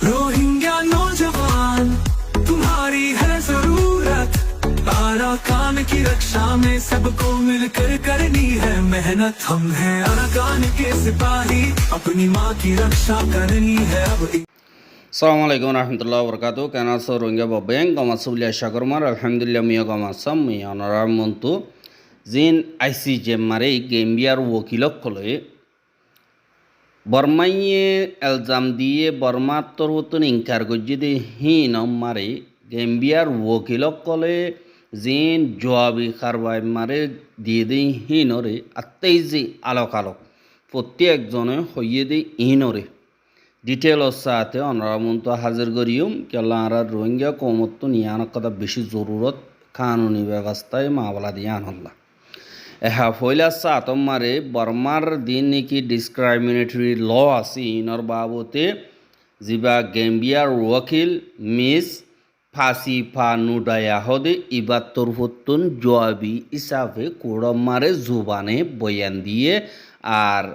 Rohingya नौजवान तुम्हारी है जरूरत, अराकान की रक्षा में सबको मिलकर करनी है मेहनत। हम हैं अराकान के सिपाही, अपनी माँ की रक्षा करनी है अब। আসসালামু আলাইকুম রহমতুল্লাহ বরকাত কেন আছো রোহিঙ্গা বাবেং গমাসুলিয়া সাগরমার আলহামদুলিল্লাহ মিয়া গমাসাম মিয়া অনারার মন্তু জিন আইসি জেমারে গেম্বিয়ার ওকিলক কলে বর্মাইয়ে এলজাম দিয়ে বর্মার তরুতন ইনকার গজ্জিদে হিন মারে গেম্বিয়ার ওকিলক কলে জিন জবাবি কারবাই মারে দিয়ে দেই হিনরে আত্মাই যে আলোক আলোক প্রত্যেকজনে হইয়ে দেই ইনরে ডিটেলর সাথে অনরামন্ত হাজির করিম কেলা আর রোহিঙ্গা কৌমত্ব নিয়ান কথা বেশি জরুরত কানুনি ব্যবস্থায় মামলা দিয়ে আনল্লা এহা ফইলা সাতম মারে বর্মার দিন নাকি ডিসক্রাইমিনেটরি ল আছে ইনর বাবতে জিবা গেম্বিয়ার ওয়াকিল মিস ফাসিফা নুডায়াহদে ইবার তরফতুন জবাবি হিসাবে কোড়মারে জুবানে বয়ান দিয়ে আর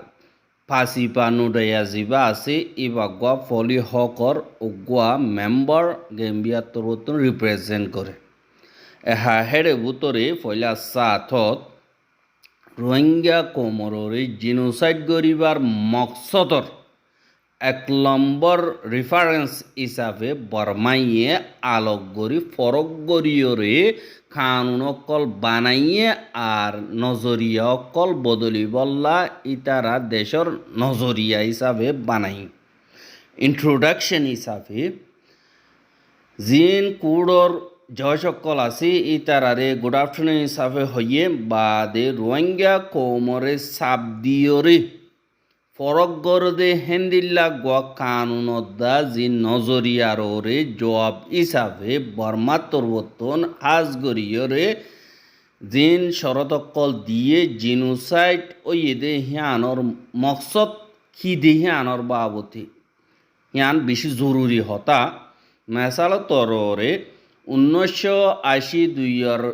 ফাসিফা নুডায়া জিবা আছে ইবাগুয়া ফলি হকর ওগুয়া মেম্বার গেম্বিয়ার তরফতুন রিপ্রেজেন্ট করে এহা হেডে বুতরে ফয়লা সাথত রোহিঙ্গা কোমরে জিনোসাইড গরিবার মকসদর এক নম্বর রেফারেন্স হিসাবে বর্মাইয়ে আলোক গরি ফরক গরিয়রে কানুন অকল বানাইয়ে আর নজরিয়া অকল বদলি বল্লা ইতারা দেশর নজরিয়া হিসাবে বানাই ইন্ট্রোডাকশন হিসাবে জিন কুড়র জয়সকল আছে ইতারারে গুড আফটারনুন হিসাবে হইয়ে বাদে রোহিঙ্গা কোমরে সাব দিয়রে ফরক গরদে হেন্দিল্লা গোয়া কানুনদ্দা জি নজরিয়ারে জবাব হিসাবে বর্মা তরবতন আজগরিয়রে জিন শরতকল দিয়ে জিনোসাইড ওই দে হিয়ানর মকসদ কি দে হিয়ানর বাবতি হিয়ান বেশি জরুরি হতা মেসাল তররে 1982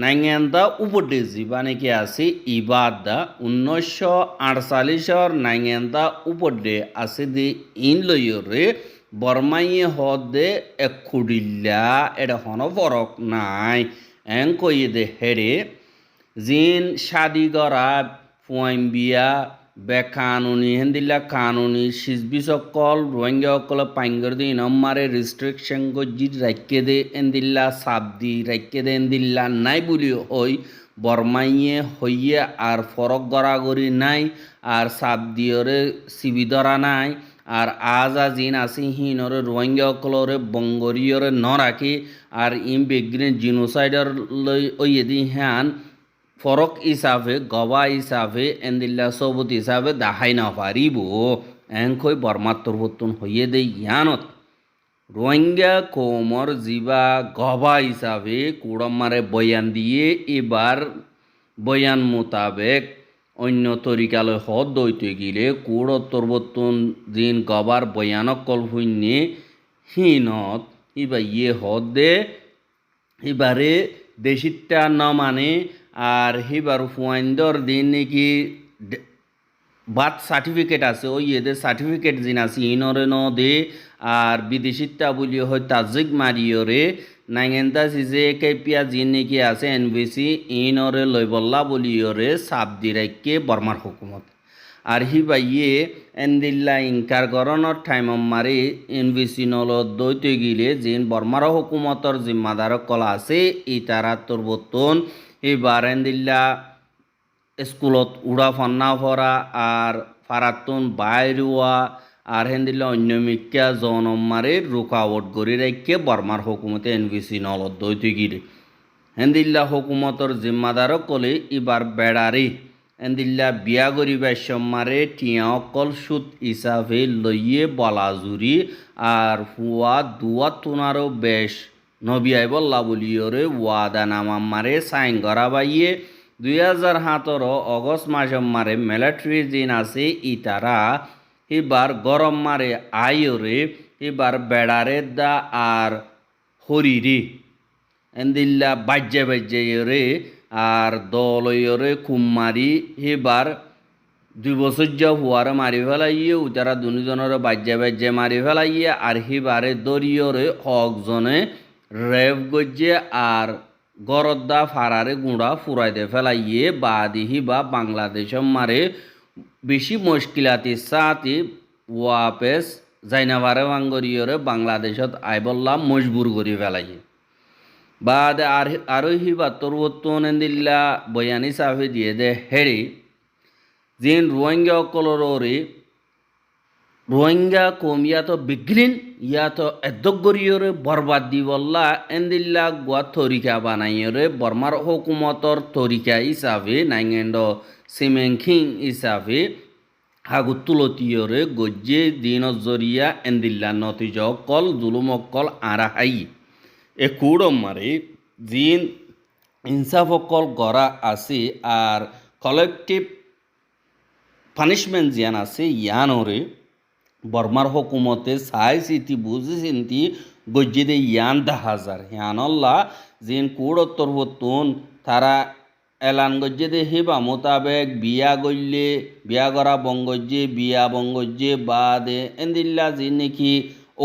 নাইঙ্গেন্দা উপদে জীবানেকে আছে ইবাদা 1948 নাইঙ্গেন্দা উপদে আছে দে ইন লইরে বর্মাইয়ে হদে একুডিল্লা এটা হন ফরক নাই এং কইয়ে দে হেরে জিন শাদি গরা ফুয়াইম বিয়া বেকানুনি হেন্দিল্লা কানুনি সিজবি সকল রোহিঙ্গা সকল পাইঙ্গর দি নম্মারে রিস্ট্রিকশন গজ্জি রাখকে দে এন্দিল্লা সাবদি রাখকে দে এন্দিল্লা নাই বলি হই বর্মাইয়ে হইয়ে আর ফরক গড়াগড়ি নাই আর সাবদিয়রে সিবি ধরা নাই আর আজা জিন আসি হিনরে রোহিঙ্গা সকলরে বঙ্গরীয়রে ন রাখি আর ইম বেগ্রিন জিনোসাইডর লই ওই দি হ্যান ফরক হিসাবে গবা হিসাবে এন্দিল্লা সবুত হিসাবে দাহাই না পারিব এংকই বর্মার তরবতন হইয়ে দে ইয়ানত রোহিঙ্গা কোমর জিবা গবা হিসাবে কুড়মারে বয়ান দিয়ে এবার বয়ান মোতাবেক অন্য তরিকালয় হদ দইতে গিলে কুড় তরবতন দিন গবার বয়ানক কল হইনে হিনত ইবা ইয়ে হদ দে এবারে দেশিটা ন মানে আর হিবার ফুয়াইন্দর দিন নাকি বার্থ সার্টিফিকেট আছে ওই এদের সার্টিফিকেট জিন আছে ইনরে ন দে আর বিদেশিতা বলি হয় তাজিক মারিয়রে নাইগেন্দা সিজে কেপিয়া জিন নাকি আছে এনবিসি ইনরে লইবল্লা বলিয়রে সাপ দিরাইকে বর্মার হুকুমত আর হিবাইয়ে এন্দিল্লা ইনকার গরণর টাইম মারি এনবিসি নলত দইতে গিলে জিন বর্মার হুকুমতর জিম্মাদার কলা আছে ইতারা তরবতন এবার এন্দিল্লা স্কুলত উড়া ফন্না ফরা আর ফারাতুন বাইরুয়া আর হেন্দিল্লা অন্য মিক্কা জনম মারে রুকাওট গড়ি রাখকে বর্মার হুকুমতে এনবিসি নলত দইতে গিরে হেন্দিল্লা হুকুমতর জিম্মাদার কলে এবার বেড়ারে এন্দিল্লা বিয়া গরিবার সম্মারে টিয়া অকল সুদ হিসাবে লইয়ে বলাজুরি আর হুয়া দুয়া তুনারও বেশ নবিয়াই বল্লা বলিয়রে ওয়াদা নামাম্মারে সাইন করা বাইয়ে 2017 অগস্ট মাসম্মারে মিলিটারি জিন আছে ইতারা এবার গরম মারে আইরে এবার বেড়ারে দা আর হরিরি এন্দিল্লা বাজ্যে রে আর দলয়রে কুমারি এবার 2 বছর যা হুয়ারে মারি ফেলাইয়ে উতারা দুজনের বাজ্যে মারি ফেলাইয়ে আর হিবারে দরিয়রে হকজনে রেভ গজ্জে আর গরদ্দা ফারারে গুঁড়া ফুরাই দে ফেলাইয়ে বাদি হিবা বাংলাদেশের মারে বেশি মুশকিলাতি সাথে ওয়াপেস জাইনাবারে বাঙ্গরিয়রে বাংলাদেশত আইবল্লা মজবুর করি ফেলাইয়ে বাদে আরো হিবা তরবত্তন দিল্লা বয়ানি সাফে দিয়ে দে হেরি জিন রোহিঙ্গা অকলরে রোহিঙ্গা কম ইয়াতো বিগলিন ইয়াতো এদ্দগরিয়রে বরবাদ দিবল্লা এন্দিল্লা গুয়া তরিকা বানাইয়রে বর্মার হুকুমতর তরিকা হিসাবে নাইগেন্ড সিমেংখিং হিসাবে হাগুতুলতিয়রে গজ্জে দিন জরিয়া এন্দিল্লা নতিজ অকল জুলুম অকল আরাহাই এ কুড়ম মারে জিন ইনসাফ অকল গড়া আছে আর কালেকটিভ পানিশমেন্ট জিয়ান আছে ইয়ানরে বর্মার হুকুমতে চাই চিতি বুঝি চিন্তি গজ্জিদে ইয়ান 10,000 ইয়ানল্লা জিন কুড়ত্তর হতুন তারা এলান গজ্জেদে হিবা মোতাবেক বিয়া গল্লে বিয়া গড়া বঙ্গজ্জে বিয়া বঙ্গজ্জে বাদে এন্দিল্লা জিন নাকি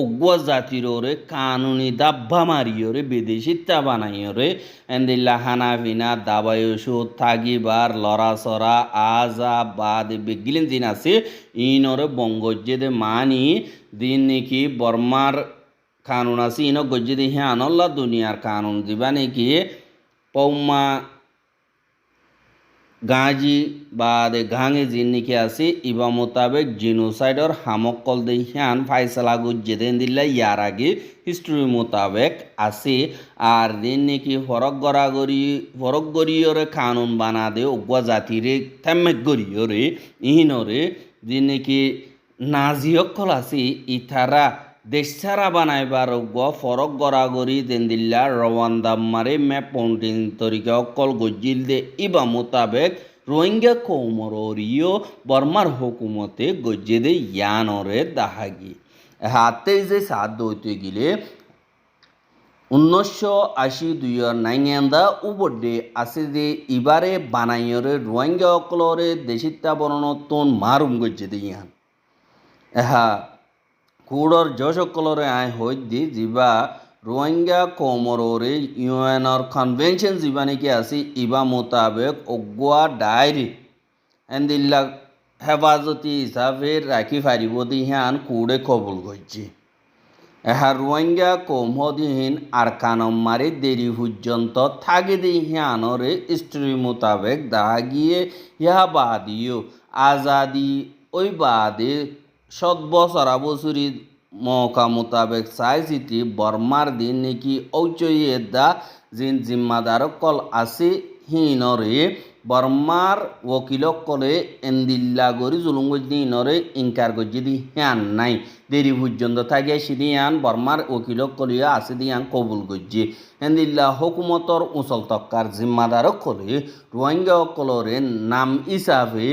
অজ্ঞ জাতিরে কানুনি দাব্বা মারিয়রে বিদেশিতা বানাইয়রে এন্দিল্লা হানা ভিনা দাবায়সু থাগিবার লড়াচড়া আজা বাদ বেগিলেন দিন আছে ইনরে বঙ্গজ্জেদে মানি দিন নাকি বর্মার কানুন আছে ইন গজ্জেদে হে আনল্লা দুনিয়ার কানুন দিবা নাকি পৌমা গাঁজি বাদে গাঙে জিন নাকি আছে ইবা মোতাবেক জিনোসাইডর হামকল দেহিয়ান ফাইসলা গুজ্জে দেন দিল্লা ইয়ার আগে হিস্ট্রি মোতাবেক আছে আর দিন নাকি ফরক গরিয়রে কানুন বানা দে অজ্ঞা জাতিরে থেমেক গরিয়রে ইহিনরে দিন নাকি নাজিয়কল আছে ইথারা দেশ ছাড়া বানাইবার ফরক গড়াগড়ি দেন দিল্লা রওয়ান্দাম্মারে ম্যাপ পন্টিন তরিকা অকল গজ্জিল দে ইবা মোতাবেক রোহিঙ্গা কৌমরিও বর্মার হুকুমতে গজ্জে দে ইয়ানরে দাহাগি হাতে যে সাত দইতে গিলে 1982 নাইঙ্গা উপরে আছে যে ইবারে বানাইয়রে রোহিঙ্গা অকলরে দেশিতা বর্ণতন মারুম গজ্জে দে ইয়ান এহা কুড়র যশকলরে আয় হইদি যিবা রোহিঙ্গা কৌমরে ইউএনর কনভেনশন যিবা নাকি আছে ইবা মোতাবেক অগুয়া ডায়েরি এন্দিল্লা হেফাজতি হিসাবে রাখি ফারিব দিহান কুড়ে কবুল করছে এহা রোহিঙ্গা কৌমদিহীন আর কানম মারি দেরি পর্যন্ত থাকি দিহানরে স্ত্রী মোতাবেক দেখা গিয়ে ইহা বাদিও আজাদি ওই বাদে 7 বছর বছরি মৌকা মোতাবেক চাই চিতি বর্মার দিন নাকি ঔচয়ে দা জিন জিম্মাদার কল আছে হিনরে বর্মার ওকিলক কলে এন্দিল্লা গরি জুলুম গজ্জি ইনরে ইনকার গজ্জি দি হ্যান নাই দেরি পর্যন্ত থাকে সিদিয়ান বর্মার ওকিলক কলিয়া আছে দিয়ান কবুল গজ্জি এন্দিল্লা হুকুমতর উচল তক্কার জিম্মাদার কলে রোহিঙ্গা কলরে নাম হিসাবে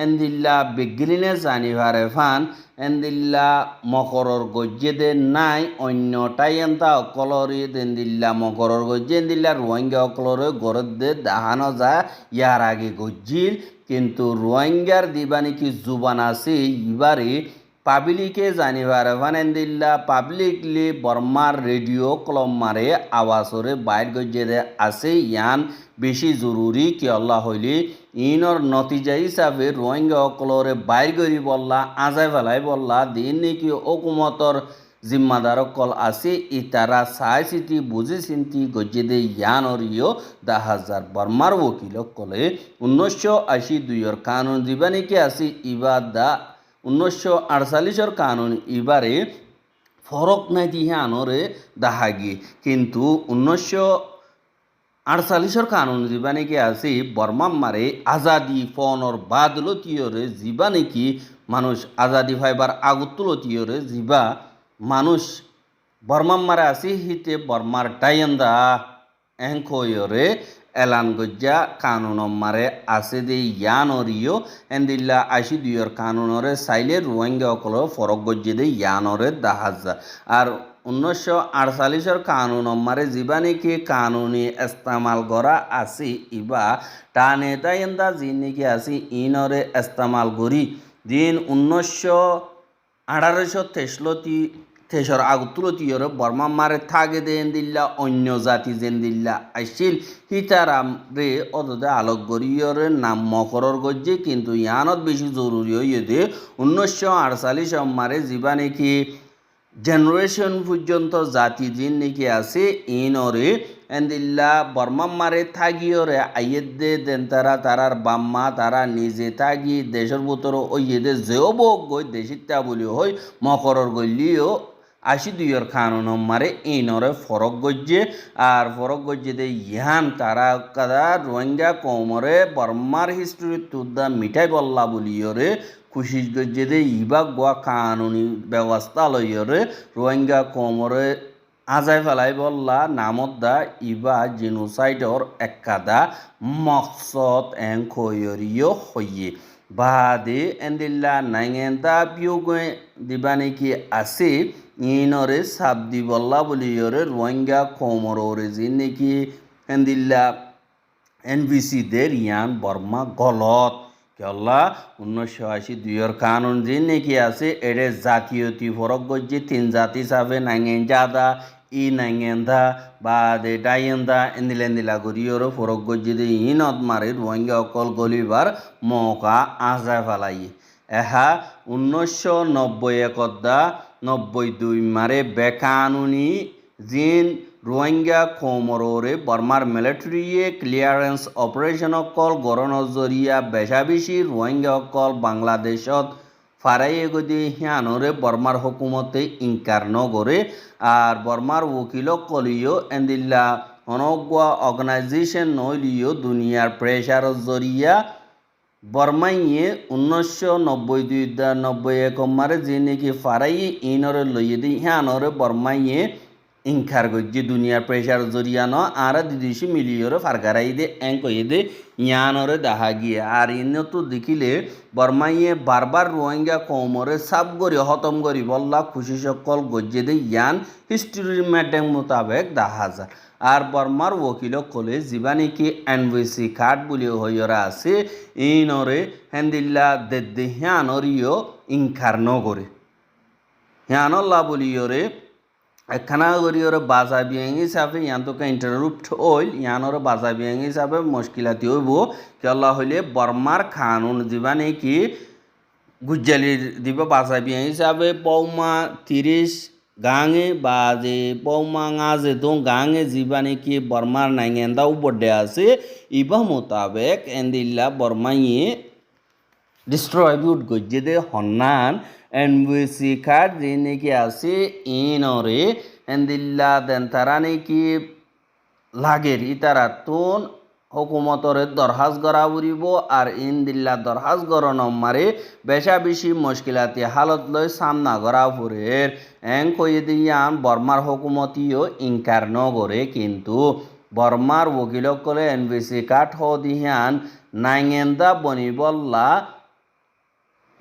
এন্দিল্লা বেগিলিনে জানিভারে ফান এন্দিল্লা মকরর গজ্জে দে নাই অন্যটাই এন্তা অকলরে দেন্দিল্লা মকরর গজ্জে এন্দিল্লা রোহিঙ্গা অকলরে গরদ দে দাহানো যায় ইয়ার আগে গজ্জিল কিন্তু রোহিঙ্গার দিবা নাকি জুবান আছে ইবারে পাবলিকে জানিবার ফানেন্দিল্লা পাবলিকলি বর্মার রেডিও কলম মারে আওয়াজরে বাইর গজ্জে দে আছে ইয়ান বেশি জরুরি কি আল্লাহ হইলি ইনর নতিজা হিসাবে রোহিঙ্গা অকলরে বাইর করি বললা আজাই ফেলাই বললা দিন নাকি হুকুমতর জিম্মাদার কল আছে ইতারা চাই চিতি বুঝি চিন্তি গজ্জে দে ইয়ানরিও 10,000 বর্মার ওকিল কলে 1982 কানুন দিবা নাকি আছে ইবার দা 1948 কানুন ইবারে ফরক নাই দিয়ে আনরে দাহাগি কিন্তু 1948 কানুন যিবা নাকি আছে বর্মা মারে আজাদি ফোনর বাদলতিয়রে যিবা নাকি মানুষ আজাদি ফাইবার আগুতুলতিয়রে যিবা মানুষ বর্মা মারে আছে হিতে বর্মার টাইন্দা এঙ্কয়রে এলান গজ্জা কানুন মারে আছে দে ইয়ানরিও এন্দিল্লা 82 কানুনরে সাইলে রোহিঙ্গা অকল ফরক গজ্জে দে ইয়ানরে 10,000 আর 1948 কানুন মারে জীবানিকে কানুনি ইস্তেমাল করা আসি ইবা টানে তাইন্দা জিনিকে আসি ইনরে ইস্তেমাল করি দিন 1863 আগুতুলতিয়রে বর্মা মারে থাকে দেন দিল্লা অন্য জাতি যেন দিল্লা আইসিল হিতারাম রে অদদে আলোক গরিয়রে নাম মকরর গজ্জে কিন্তু ইয়ানত বেশি জরুরি হইয়ে দে 1948 মারে জীবানিকে জেনারেশন পর্যন্ত জাতি জিন নাকি আছে ইনরে এন্দিল্লা বর্মা মারে থাগিওরে আইয়েদে দেন তারার বাম্মা তারা নিজে থাকি দেশের ভিতর ওইয়েদে যেও বোক গই দেশিতা বলি হই মকরর গলিও 82 কানুন মারে ইনরে ফরক গজ্জে আর ফরক গজ্জে দে ইহান তারা কাদা রোহিঙ্গা কমরে বর্মার হিস্ট্রি তুদা মিঠাই বল্লা বলিওরে খুশি গজ্জে দে ইবা গোয়া কানুনি ব্যবস্থা লইয়রে রোহিঙ্গা কমরে আজাই ফেলাই বল্লা নামত দা ইবা জেনোসাইডর একাদা মকসদ এং খয়রিও হইয়ে বাদে এন্দিল্লা নাইঙেন্দা বিয়োগে দিবানিকি আছে ইনরে সাবদি বল্লা বলিয়রে রোহিঙ্গা কমরে যে নাকি এন্দিল্লা এনভিসি দের ইয়ান বর্মা গলত কেল্লা 1982 কানুন যে নাকি আছে এর জাতীয়তি ফরক গজ্জে 3 জাতি সাবে নাইঙেন জাদা ই নাইঙেন্দা বা দে ডাইয়েন্দা এন্দিলা গরিয়র ফরক গজ্জে দে ইনত মারে রোহিঙ্গা অকল গলিবার মৌকা আজা ফেলাই এহা 1991 মারে বেকানুনি জিন রোহিঙ্গা কমরে বর্মার মিলিটারিয়ে ক্লিয়ারেন্স অপারেশন অকল গড়নৰ জরিয়া বেশা বেশি রোহিঙ্গা অকল বাংলাদেশত ফারাইয়ে গদি হিয়ানরে বর্মার হুকুমতে ইনকার নগরে আর বর্মার উকিল কলিও এন্দিল্লা অনগুয়া অর্গানাইজেশন নইলিও দুনিয়ার প্রেশার জরিয়া বর্মাইয়ে 1991 মারে যে নাকি ফারাইয়ে ইনরে লইয়ে দি হিয়ানরে বর্মাইয়ে ইনকার গজ্জি দুনিয়ার প্রেশার জরিয়া ন আর দিদিশি মিলিয়রে ফারগারাই দে এঙ্কয়ে দে ইয়ানরে দেখা গিয়ে আর ইনে তো দেখিলে বর্মাইয়ে বারবার রোহিঙ্গা কমরে সাব গরি হতম গরি বল্লা খুশি সকল গজ্জে দে ইয়ান হিস্ট্রির ম্যাডেং মোতাবেক দেখা যায় আর বর্মার ওকিল কলে জীবানিকি এনভিসি কার্ড বলে হইরা আছে ইনরে হেন্দিল্লা দে হিয়ানরিও ইনকার নগরে হিয়ানল্লা বলিয়রে একখানা গরিয়রে বাজা বিয়াং হিসাবে ইয়ান্তকে ইন্টাররুপ্ট হইল ইয়ানরে বাজা বিয়াং হিসাবে মুশকিলাতি হইব কেলা হইলে বর্মার কানুন জীবানে কি গুজ্জালি দিব বাজা বিয়াং হিসাবে পৌমা 30 গাঙে বা যে পৌমা গাঁজে তো গাঙে জীবানে কি বর্মার নাইঙেন্দা উপডে আছে ইবা মোতাবেক এন্দিল্লা বর্মাইয়ে ডিস্ট্রিবিউট গজ্জে দে হন্নান এনভিসি কার্ড যে নাকি আছে ইনরে এন্দিল্লা দেন তারা নাকি লাগের ইতারা তুন হুকুমতরে দরহাজ করা উড়িব আর ইন্দিল্লা দরহাজ গরণ মারে বেশা বেশি মুশকিলাতি হালত লই সামনা করা ফুরের এং কয়ে দিয়ান বর্মার হুকুমতিও ইনকার নগরে কিন্তু বর্মার ওকিল কলে এনভিসি কার্ড হ দিহান নাইঙেন্দা বনিবল্লা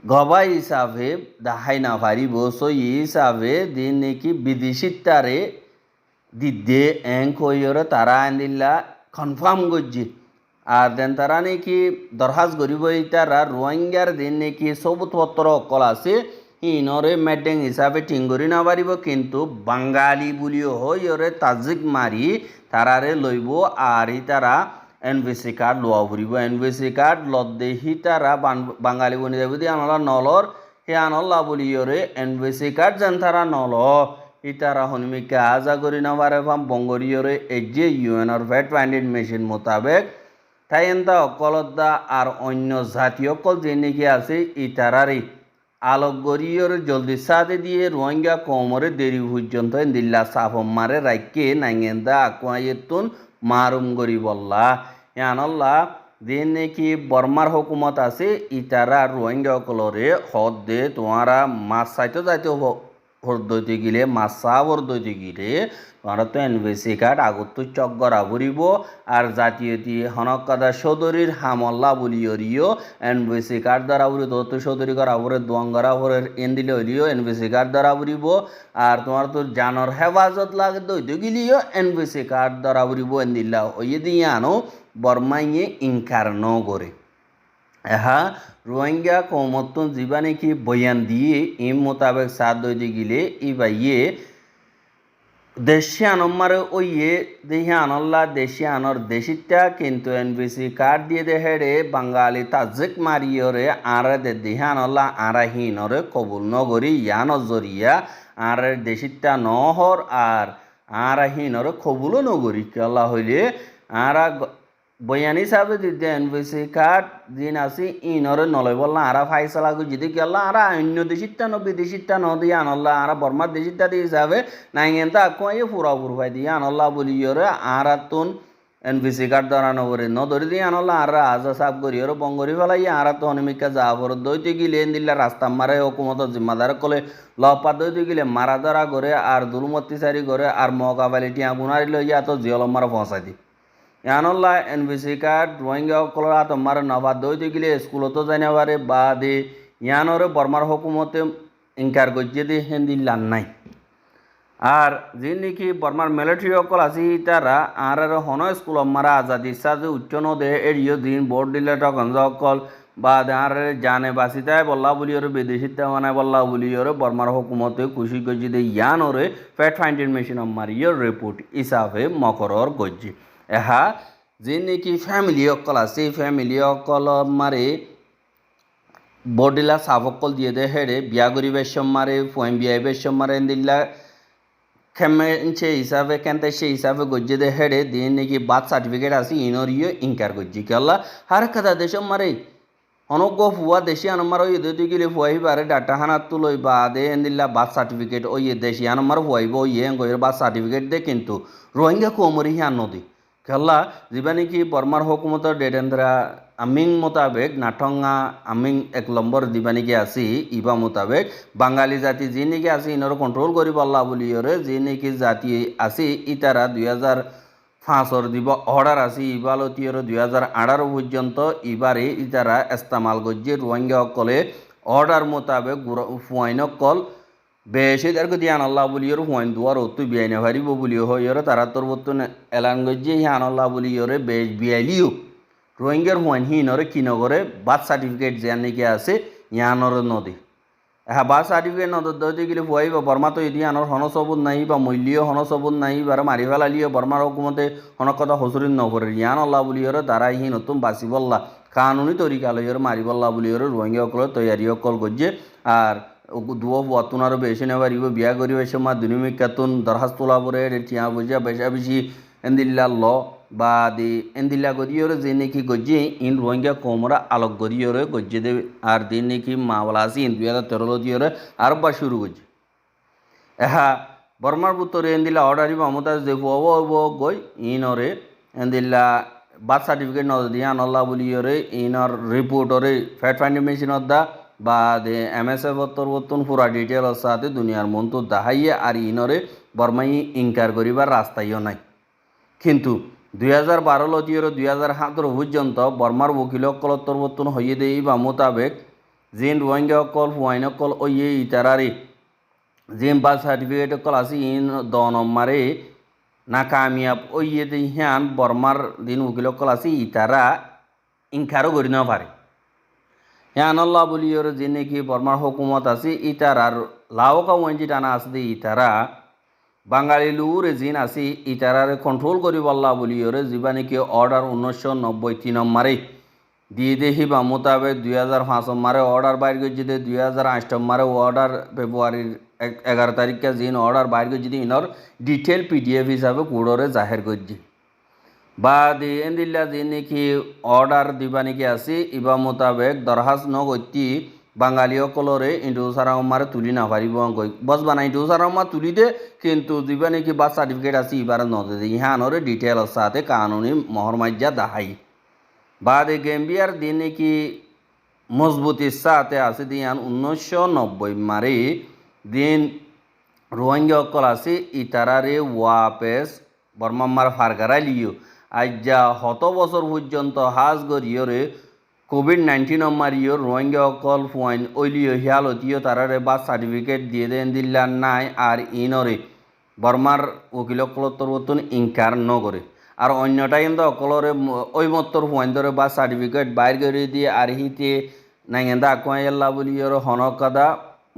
গবাই হিসাবে দেখাই না পারিব সই হিসাবে দিন নাকি বিদেশিতারে দিদে এং কইরে তারা আনিলা কনফার্ম করছি আর দেন তারা নাকি দরখাস্ত করিব তারা রোহিঙ্গার দিন নাকি সবুজপত্র অকল আছে ইনরে মেডেং হিসাবে ঠিক করি না পারিব কিন্তু বাঙালি বুলিও হইরে তাজিক মারি তারারে লইব আর তারা এনভিসি কার্ড লোয়া ফুরিব এনভিসি কার্ড লত দেহি তারা বাঙালি বনি যাবি দি আনলা নলর হে আনল্লা বলিয়রে এনভিসি কার্ড যেন তারা নল ইতারা হনুমিকা আজা করি না পারে ফাম বঙ্গরিয়রে এজে ইউএনর ভেট ফাইন্ডিং মেশিন মোতাবেক তাই এনতা অকলদা আর অন্য জাতীয় অকল যে নাকি আছে ইতারারি আলোকগরিয়র জলদি সাথে দিয়ে রোহিঙ্গা কমরে দেরি পর্যন্ত দিল্লা সাফম মারে রাইকে নাইঙেন্দা আকুয়াইতুন মারুম গরি বল্লা ইয়ানল্লা দিন নাকি বর্মার হুকুমত আছে ইতারা রোহিঙ্গা কলরে হদ দে তোমারা মাছ চাইতে যাইতে হরদইতে গিলে মাছা হরদইতে গিলে তোমার তো এনভিসি কার্ড আগত তো চক গড়া ভরিব আর জাতীয়তি হনকাদা সদরির হামল্লা বলিয়রিও এনভিসি কার্ড দ্বারা ভরি তো সদরি করা ভরে দোয়াং করা ভরে এন দিলে হইলিও এনভিসি কার্ড দ্বারা ভরিব আর তোমার তো জানর হেফাজত লাগে দইতে গিলিও এনভিসি কার্ড দ্বারা ভরিব এন দিল্লা ওই দিয়ে আনো বর্মাইয়ে ইনকার ন করে এহা রোহিঙ্গা কৌমত্তন জীবা নাকি বয়ান দিয়ে ইম মোতাবেক সাথ দইতে গিলে ই বাইয়ে দেশি আনম্মারে ওইয়ে দেহি আনল্লা দেশি আনর দেশিটা কিন্তু এনবিসি কার্ড দিয়ে দেহেরে বাঙালি তাজিক মারিয়রে আরে দেহি আনল্লা আরা হিনরে কবুল নগরী ইয়ান জরিয়া আরে দেশিটা নহর আর আরা হিনরে কবুলও নগরী কেলা হইলে আরা বয়ানি হিসাবে যদি এনবিসি কার্ড দিন আসি ইনরে নলয় বললা আরা ফাইসলা যদি কেলা আরা অন্য দেশিটা ন বিদেশিটা ন দিয়ে আনল্লা আরা বর্মার দেশিটা দিয়ে হিসাবে নাইগেনতা আকুয়ে ফুরা ফুরফাই দিয়ে আনল্লা বলিয়রে আরা তুন এনবিসি কার্ড ধরা নগরে ন ধরে দিয়ে আনল্লা আরা আজা সাফ করিয়রে বঙ্গরি ফেলাই আরা তো অনিমিকা যা ফর দইতে গিলে দিল্লা রাস্তা মারে হুকুমত জিম্মাদার কলে লপা দইতে গিলে মারা ধরা করে আর দুলমতি সারি করে আর মকাবালি টিয়া বুনারি লইয়া তো জিয়লম মারা পৌঁছাই দি ইয়ানল্লা এনবিসি কার্ড রোহিঙ্গা সকলের তোমার নবাদ দইতে গেলে স্কুলতো জানা পারে বা দে ইয়ানরে বর্মার হুকুমতে ইনকার করছে দে হেন্দি লান নাই আর যে নাকি বর্মার মিলিটারি সকল আছে তারা আর হন স্কুল মারা আজাদি সাজে উচ্চ নদে এরিও দিন বোর্ড দিলে তখন সকল বা আর জানে বাসিতায় বল্লা বলি ওরে বিদেশিতে মানে বল্লা বলি ওরে বর্মার হুকুমতে খুশি করছে দে ইয়ানরে ফ্যাট ফাইন্ডিং মেশিন মারিও রিপোর্ট হিসাবে মকরর করছে এহা যে নাকি ফ্যামিলি অকল আছে ফ্যামিলি অকল মারে বডিলা সাফকল দিয়ে দে হেরে বিয়া করি বেশম মারে ফুয়াইন বিয়া বেশম মারে দিল্লা খেমে হিসাবে কেনতে সেই হিসাবে গজ্জে দে হেরে দিন নাকি বার্থ সার্টিফিকেট আছে ইনরিও ইনকার গজ্জি কেলা হার কথা দেশম মারে অনজ্ঞ ফুয়া দেশি আনমার ওই দুই গেলে ফুয়াই পারে ডাটা হানাত তুলই বা দে দিল্লা বার্থ সার্টিফিকেট ওই দেশি আনমার ফুয়াইব ওই বার্থ সার্টিফিকেট দে কিন্তু রোহিঙ্গা কোমরি হিয়ান নদী খেলা যা নাকি বর্মার হুকুমতর ডেডেন্দ্রা আমিং মোতাবেক নাটঙ্গা আমিং 1 নম্বর দিবা নাকি আছি ইবা মোতাবেক বাঙালি জাতি যে নাকি আছে ইনর কন্ট্রোল করি পাল্লা বলি ওরে যে নাকি জাতি আছে ইতারা 2005 দিব অর্ডার আছে ইবালতিয়র 2018 পর্যন্ত ইবারে ইতারা ইস্তেমাল করছে রোহিঙ্গা সকলে অর্ডার মোতাবেক ফুয়াইন কল বেশি তার দিয়ে আনাল্লাহ বলিওর হুয়াইন দুয়ার অত বিয়াই না পারিব বলিও হইরে তারা তোর বর্তন এলান গজ্জে হি আনাল্লাহ বলিওরে বেশ বিয়াইলিও রোহিঙ্গার হুয়াইন হি নরে কি নগরে বার্থ সার্টিফিকেট যে নাকি আছে ইয়ানর নদী হ্যাঁ বার্থ সার্টিফিকেট নদী দইতে গেলে হুয়াই বা বর্মা তো এদি আনর হন সবুত নাই বা মূল্যও হন সবুত নাই বারে মারি ফেলালিও বর্মার হুকুমতে হনক কথা হসুরিন নগরে ইয়ান আল্লাহ বলিওরে তারা হি নতুন বাঁচি বললা কানুনি তরিকা লইয়র মারি বল্লা বলিওরে রোহিঙ্গা সকল তৈয়ারি সকল গজ্জে আর দুও বতুনার বেশি নেবার ইব বিয়া করিবে সময় দুনিমিক কাতুন দরখাস্ত তোলা পরে টিয়া বুঝা বেশা বেশি এন্দিল্লা ল বা দি এন্দিল্লা গরিয়রে যে নাকি গজ্জে ইন রোহিঙ্গা কোমরা আলোক গরিয়রে গজ্জে দেবে আর দিন নাকি মাওলা আছে ইন 2013 দিয়রে আর বা শুরু করছে এহা বর্মার বুতরে এন্দিল্লা অর্ডারি মমতাজ দেখো গই ইনরে এন্দিল্লা বার্থ সার্টিফিকেট ন দিয়া নল্লা বলিয়রে ইনর রিপোর্টরে ফ্যাট ফাইন্ডিং মেশিনত দা বা দে MSF বর্তন পুরা ডিটেল সাথে দুনিয়ার মন তো দাহাইয়ে আর ইনরে বর্মাই ইনকার করিবার রাস্তাইও নাই কিন্তু 2012 লতিয়র 2017 পর্যন্ত বর্মার উকিল কলত্তর বর্তন হইয়ে দেই বা মোতাবেক জিন রোহিঙ্গা কল হুয়াইন কল ওইয়ে ইতারারে জিন বার্থ সার্টিফিকেট কল আছে ইন দনমারে না কামিয়াব ওইয়ে দেই হ্যান বর্মার দিন উকিল কল আছে ইতারা ইনকারও করি না পারে ইয়ানল্লাহ বলিওর যে নাকি বর্মার হুকুমত আছে ইতার আর লাওকা ওয়েঞ্জি টানা আছে দে ইতারা বাঙালি লুরে জিন আছে ইতারারে কন্ট্রোল করি বল্লা বলিওরে যা নাকি অর্ডার 1993 নম্বরে দিয়ে দেহি বা মোতাবেক 2005 নম্বরে অর্ডার বাইর করছে 2008 নম্বরে অর্ডার ফেব্রুয়ারির 11 তারিখে জিন অর্ডার বাইর করছে ইনর ডিটেল PDF হিসাবে কোডরে জাহের করছে বা দি এন্দিল্লা যে নাকি অর্ডার দিবা নাকি আছে ইবা মোতাবেক দরখাস্ত নগতি বাঙালি সকলরে ইন্টুসারামারে তুলি না পারিব বস বানা ইন্টুসারামা তুলি দে কিন্তু দিবা নাকি বার্থ সার্টিফিকেট আছে ইবার নদে ইহানরে ডিটেল সাথে কানুনি মহরমাজ্জা দাহাই বা দে গেম্বিয়ার দিন নাকি মজবুতির সাথে আছে দিয়ান 1990 মারে দিন রোহিঙ্গা অকল আছে ইতারারে ওয়াপেস বর্মাম্মার ফারগারাই লিও আজ যা শত বছর পর্যন্ত হাজ গরিয়রে কোভিড-19 মারিও রোহিঙ্গা অকল ফুয়াইন ওইলিও হিয়ালতিও তারারে বা সার্টিফিকেট দিয়ে দেন দিল্লার নাই আর ইনরে বর্মার উকিল অকলত্তর বর্তন ইনকার নগরে আর অন্য টাইম তো অকলরে ওই মত্তর ফুয়াইন ধরে বা সার্টিফিকেট বাইর করে দিয়ে আর হিতে নাইগেন্দা আকুয়াইল্লা বলিওর হনকাদা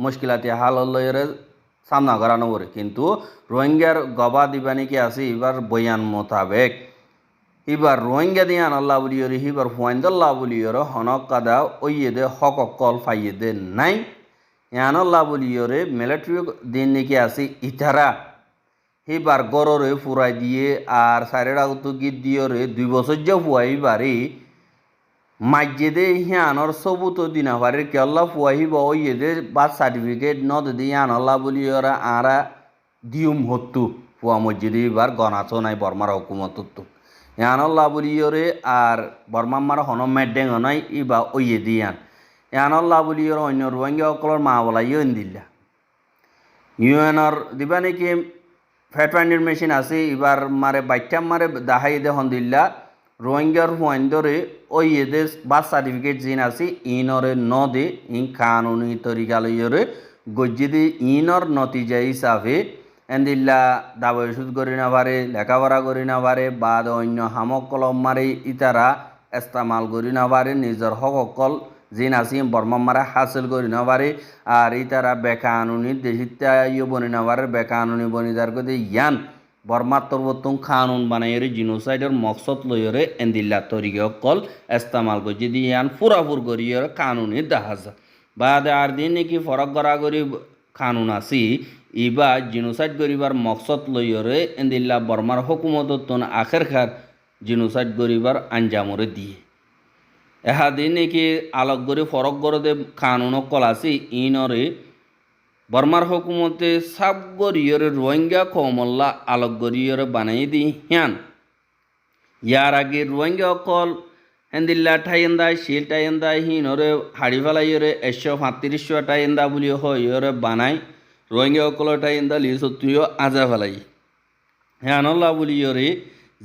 মুশকিলাতি হাল লইরে সামনা করানো করে কিন্তু রোহিঙ্গার গবা দিবানি কি আছে এবার বয়ান মোতাবেক এবার রোহিঙ্গা দিয়ে আনাল্লা বলিওরে এবার ফুয়াইন্দল্লা বলিওরে হনক কাদা ওইয়েদে হক কল ফাইয়েদে নাই আনাল্লা বলিওরে মিলিটারি দিন নাকি আছে ইতারা এবার গড়রে ফুরাই দিয়ে আর সাইরের আগত গীত দিয়রে 2 বছর যে ফুয়াই বাড়ি মাইজেদে হিয়ানর সবুত দিনা পারে কেল্লা ফুয়াইব ওইয়েদে বার্থ সার্টিফিকেট নদ দিয়ে আনাল্লা বলিওরা আরা দিউম হত্তু ফুয়া মসজিদে এবার গণাতো নাই বর্মার হুকুমত ইয়ানল্লা বলিওরে আর বর্মাম্মার হন মেডেং নাই ইবা ওইয়ে দিয়ান ইয়ানল্লা বলিওর অন্য রোহিঙ্গা অকলর মা বলাইও দিল্লা ইউএনর দিবা নাকি ফ্যাট ফাইন্ডের মেশিন আছে এবার মারে বাইটাম মারে দাহাই দে হন দিল্লা রোহিঙ্গার হুয়াইন্দরে ওইয়েদে বার্থ সার্টিফিকেট জিন আছে ইনরে ন দে ইন কানুনি তরিকা লইয়রে গজ্জিদি ইনর নতিজা হিসাবে এন্দিল্লা দাবই ওষুধ করি না পারে লেখাপড়া করি না পারে বা অন্য হামক কলম মারে ইতারা ইস্তেমাল করি না পারে নিজের হকল জিন আসি বর্মা মারে হাসিল করি না পারে আর ইতারা বেকানুনি দেশিতা ইয়ে বনি না পারে বেকানুনি বনিদার করে ইয়ান বর্মার তরবতুন কানুন বানাইরে জিনোসাইডের মকসদ লইরে এন্দিল্লা তরিকে কল ইস্তেমাল করে যদি ইয়ান ফুরাফুর করিয়ে কানুনি দাহাজা বাদ আর দিন নাকি ফরক গড়াগড়ি কানুন আসি ইবা জিনোসাইড করিবার মকসদ লইরে এন্দিল্লা বর্মার হুকুমতন আখেরখার জিনোসাইড করিবার আঞ্জামরে দিয়ে এহাদিন নাকি আলোক করে ফরক গড়ে কানুন কল আসি ইনরে বর্মার হুকুমতে সাব গরিয়রে রোহিঙ্গা কমল্লা আলোক গরিয়রে বানাই দি হিয়ান ইয়ার আগে রোহিঙ্গা কল হেন্দিল্লা ঠাইন্দা শিল ঠাইন্দা হিনরে হাড়ি ফেলাইরে 135 ঠাইন্দা বলি হইরে বানাই রোহিঙ্গা অকল ঠাইন্দা লিসত্রিও আজা ফেলাই হ্যানল্লা বলিয়রে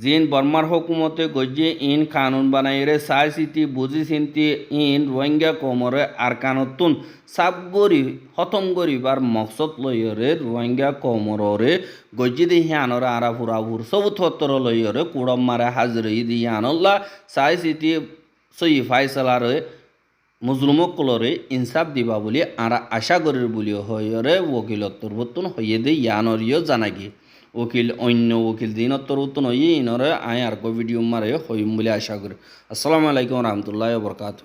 জিন বর্মার হুকুমতে গজ্জে ইন কানুন বানাইরে চাই চিতি বুঝি চিন্তি ইন রোহিঙ্গা কমরে আর কানতুন সাব গরি হতম গরিবার মকসদ লইরে রোহিঙ্গা কমরে গজ্জি দি হিয়ানরে আরা ফুরাফুর সবু থত্তর লইরে কুড়ম মারে হাজরি দি হিয়ানল্লা চাই চিতি সই ফাইসলারে মুজলুমকলরে ইনসাফ দিবা বলি আরা আশা করির বলি হইরে ওকিলত্তর বর্তন হইয়ে দে ইয়ানরিও জানাগি উকিল অন্য উকিল দিনত্তর উত্তন হইয়ে ইনরে আয় আর ভিডিও মারে হইম বলে আশা করি। আসসালামু আলাইকুম রহমতুল্লাহ বরকাত।